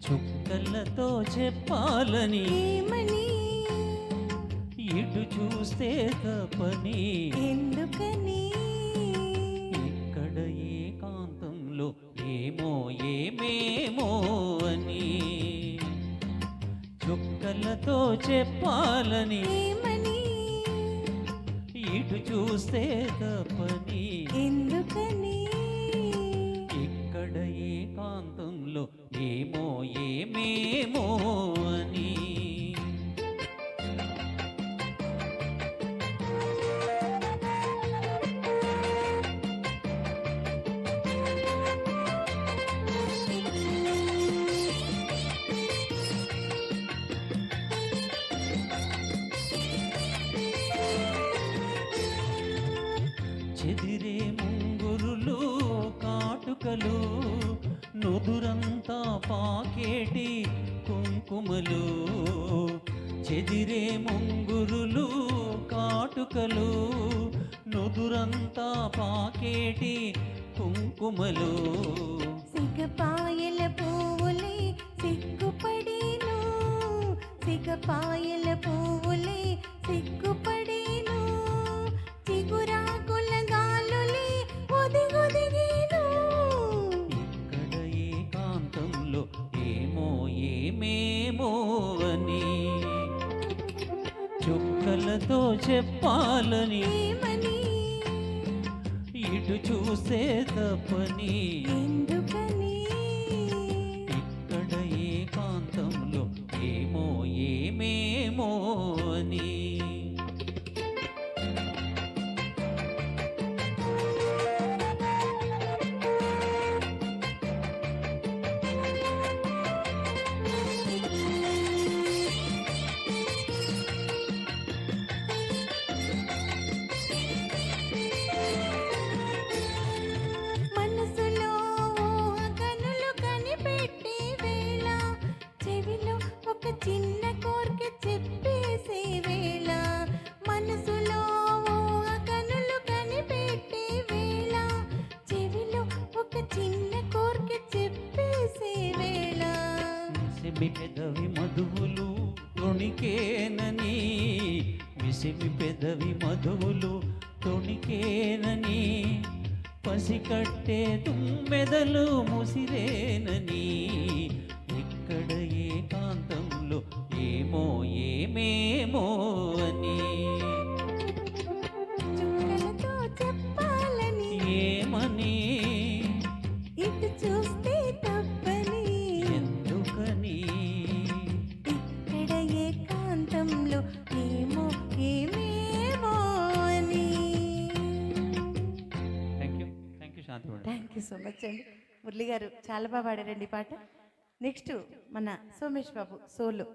చుక్కలతో చెప్పాలని ఏమని ఇటు చూస్తే తపని ఎందుకని ఇక్కడ ఏకాంతంలో ఏమో ఏమేమో అని చుక్కలతో చెప్పాలని ఏమని ఇటు చూస్తే తపని ఎందుకని ఇక్కడ ఏకాంతంలో ఏమో ఏమేమో అని చెదిరే ముంగురులు కాటుకలు నుదురంతా పాకేటి కుంకుమలు చెదిరే ముంగురులు కాటుకలు నుదురంతా పాకేటి కుంకుమలు సిగపాయల పువ్వులే సిగ్గుపడేను సిగపాయల పువ్వులే సిగ్గుపడేను చిగురాకుల గాలులే ఒదిగొదిగేను ఇక్కడ ఏకాంతంలో ఏమో ఏమేమో అని చుక్కలతో చెప్పాలని ఏమని ఇటు చూస్తే తప్పని ఎందుకని ఇక్కడ ఏకాంతంలో ఏమో ఏమేమో అని మనసులో కనులు కనిపెట్టే వేళ చెవిలో ఒక చిన్న కోరిక చెప్పేసే వేళ మనసులో కనులు కనిపెట్టే వేళ చెవిలో ఒక చిన్న కోరిక చెప్పేసే వేళ విసిమి పెదవి మధువులు తొణికేనని విసిమి పెదవి మధువులు తొణికేనని పసికట్టే తుమ్మెదలు ముసిరేనని ఇక్కడ ఏకాంతంలో ఏమో ఏమేమో అని చుక్కలతో చెప్పాలని ఏమని ఇటు చూస్తే తప్పని ఎందుకని ఇక్కడ ఏకాంతంలో ఏమో ఏమేమో అని thank you Shanti madam. Thank you so much అండి మురళి గారు చాలా బాగా పాడారండి ఈ పాట నెక్స్ట్ మన సోమేష్ బాబు సోలో